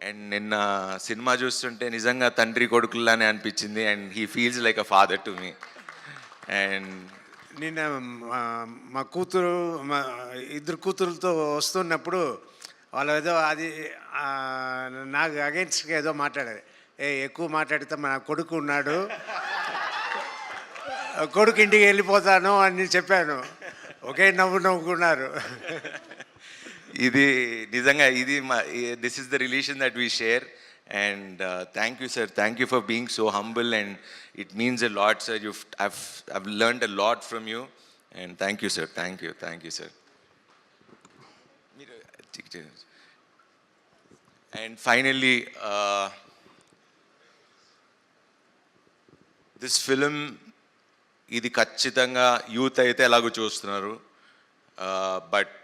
And నిన్న cinema చూస్తుంటే నిజంగా తండ్రి కొడుకుల్లానే అనిపించింది. And he feels like a father to me. And నిన్న మా కూతురు మా ఇద్దరు కూతురులతో వస్తున్నప్పుడు వాళ్ళు ఏదో అది నాకు అగెన్స్ట్గా ఏదో మాట్లాడారు. ఎక్కువ మాట్లాడితే మా కొడుకు ఉన్నాడు, కొడుకు ఇంటికి వెళ్ళిపోతాను అని చెప్పాను. ఒకే నవ్వుకున్నారు. ఇది నిజంగా ఇది మా this is the relation that we share. And thank you sir, thank you for being so humble and it means a lot sir. I've learned a lot from you and thank you sir, thank you sir. And finally this film ఇది ఖచ్చితంగా youth అయితే ఎలాగో చూస్తున్నారు, but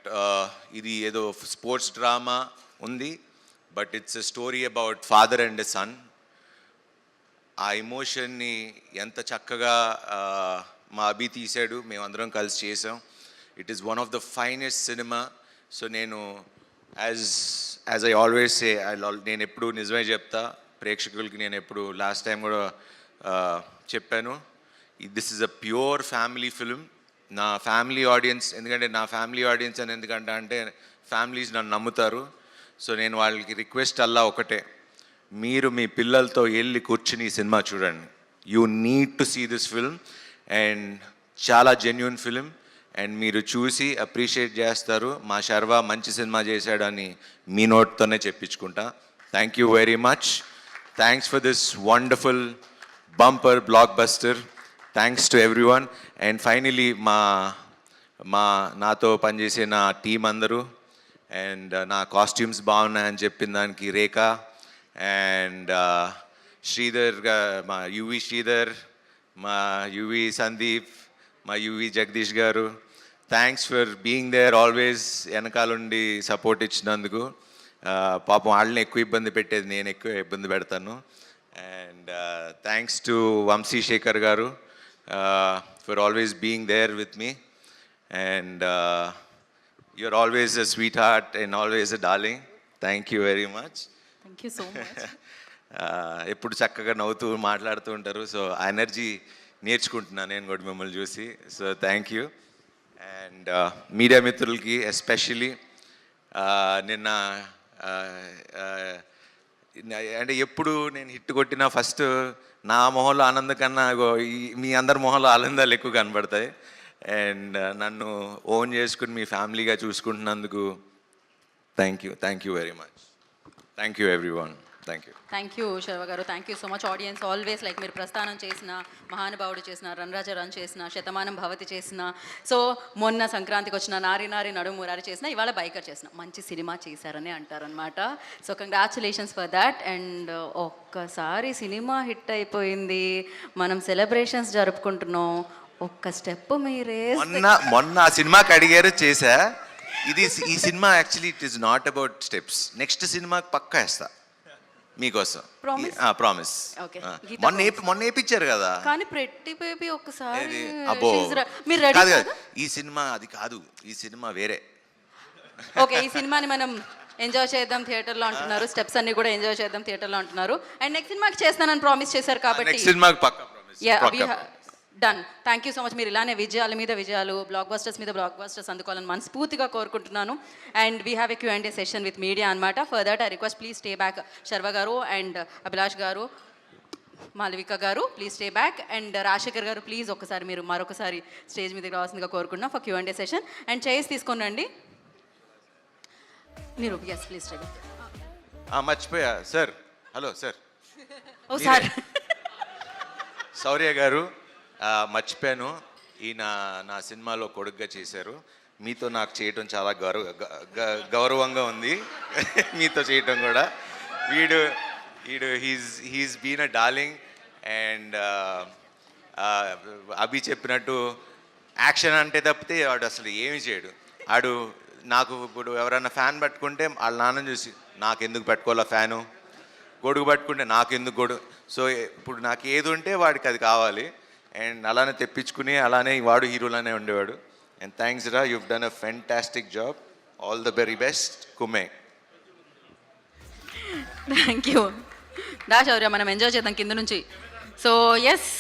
ఇది ఏదో sports drama ఉంది, but it's a story about father and a son. ఆ ఎమోషన్ని ఎంత చక్కగా మా అభి తీశాడు, మేమందరం కలిసి చేసాం. It is one of the finest cinema. So నేను యాజ్ ఐ ఆల్వేస్ సే, నేను ఎప్పుడు నిజమే చెప్తా ప్రేక్షకులకి. నేను ఎప్పుడు లాస్ట్ టైం కూడా చెప్పాను, this is a pure family film. నా ఫ్యామిలీ ఆడియన్స్, ఎందుకంటే నా ఫ్యామిలీ ఆడియన్స్ అని ఎందుకంటే అంటే ఫ్యామిలీస్ నన్ను నమ్ముతారు. సో నేను వాళ్ళకి రిక్వెస్ట్ అల్లా ఒకటే, మీరు మీ పిల్లలతో వెళ్ళి కూర్చుని ఈ సినిమా చూడండి. You need to see this film. And చాలా జెన్యున్ ఫిల్మ్. అండ్ మీరు చూసి అప్రిషియేట్ చేస్తారు. మా శర్వా మంచి సినిమా చేశాడని మీ నోట్తోనే చెప్పించుకుంటా. Thank you very much. Thanks for this wonderful bumper blockbuster. Thanks to everyone. And finally నాతో పనిచేసే నా టీం అందరూ, అండ్ నా కాస్ట్యూమ్స్ బాగున్నాయని చెప్పిన దానికి రేఖ అండ్ శ్రీధర్, మా యువి శ్రీధర్, మా యువి సందీప్, మా UV Jagadish garu, thanks for being there always. వెనకాలండి సపోర్ట్ ఇచ్చినందుకు. పాపం వాళ్ళని ఎక్కువ ఇబ్బంది పెట్టేది నేను ఎక్కువ ఇబ్బంది పెడతాను. And thanks to Vamsi Shekhar garu for always being there with me. And you're always a sweetheart and always a darling. Thank you very much. Thank you so much. ఎప్పుడు చక్కగా నవ్వుతూ మాట్లాడుతూ ఉంటారు. సో ఆ ఎనర్జీ నేర్చుకుంటున్నాను నేను కూడా మిమ్మల్ని చూసి. So thank you. And media మిత్రులకి ఎస్పెషలీ నిన్న అంటే ఎప్పుడు నేను హిట్ కొట్టినా ఫస్ట్ నా మొహంలో ఆనందం కన్నా మీ అందరి మొహంలో ఆనందాలు ఎక్కువ కనబడతాయి. అండ్ నన్ను ఓన్ చేసుకుని మీ ఫ్యామిలీగా చూసుకుంటున్నందుకు thank you very much. Thank you everyone. Thank you Sharwa garu. Thank you so much. Audience always like మీరు ప్రస్థానం చేసిన, మహానుభావుడు చేసిన, రన్రాజ రన్ చేసిన, శతమానం భవతి చేసిన, సో మొన్న సంక్రాంతికి వచ్చిన నారి నారి నడుము మురారి చేసిన, ఇవాళ బైకర్ చేసిన, మంచి సినిమా చేశారని అంటారనమాట. So congratulations for that. And ఒక్కసారి సినిమా హిట్ అయిపోయింది, మనం సెలబ్రేషన్స్ జరుపుకుంటున్నాం. ఒక్క స్టెప్ మీరే మొన్న ఆ సినిమాకి అడిగారు చేశా. ఈ cinema actually it is not about steps. Next సినిమాకి పక్కా వేస్తా మీకోసం, ప్రామిస్. మొన్న వేయించారు కదా. కానీ ప్రతి బేబీ ఒక్కసారి కాదు కదా ఈ సినిమా, అది కాదు ఈ సినిమా వేరే. ఓకే, ఈ సినిమాని మనం ఎంజాయ్ చేద్దాం థియేటర్లో అంటున్నారు, స్టెప్స్ అన్ని కూడా ఎంజాయ్ చేద్దాం థియేటర్లో అంటున్నారు. అండ్ నెక్స్ట్ సినిమాకి చేస్తానని ప్రామిస్ చేశారు కాబట్టి సినిమాకి పక్కా promise. Done. Thank you so much. మీరు ఇలానే విజయాల మీద విజయాలు, బ్లాక్ బస్టర్స్ మీద బ్లాక్ బస్టర్స్ అందుకోవాలని మనస్ఫూర్తిగా కోరుకుంటున్నాను. And we have a Q&A session with media అనమాట. For that I request please stay back. Sharwa garu and Abhilash garu, Malavika garu please stay back. And Rajasekhar garu please ఒక్కసారి మీరు మరొకసారి స్టేజ్ మీదకి రావాల్సిందిగా కోరుకుంటున్నాం for Q&A session. And chairs తీసుకోనండి మీరు. Yes please stay back. మర్చిపోయా sir. Hello sir. Oh sir. Shaurya garu, మర్చిపోయాను, ఈయన నా సినిమాలో కొడుగ్గా చేశారు. మీతో నాకు చేయటం చాలా గౌరవంగా ఉంది. మీతో చేయటం కూడా. వీడు he's been a darling. And Abhi చెప్పినట్టు యాక్షన్ అంటే తప్పితే వాడు అసలు ఏమి చేయడు. ఆడు నాకు ఇప్పుడు ఎవరైనా ఫ్యాన్ పట్టుకుంటే వాళ్ళ నాన్న చూసి నాకెందుకు పెట్టుకోవాలా ఫ్యాను, గొడుగు పట్టుకుంటే నాకెందుకు గొడుగు. సో ఇప్పుడు నాకు ఏది ఉంటే వాడికి అది కావాలి. అండ్ అలానే తెప్పించుకుని అలానే వాడు హీరోలానే ఉండేవాడు. అండ్ థ్యాంక్స్ రా, you've done a fantastic job. All the very best. Kume. Thank you దా శౌర్య మనం ఎంజాయ్ చేద్దాం కింద నుంచి సో ఎస్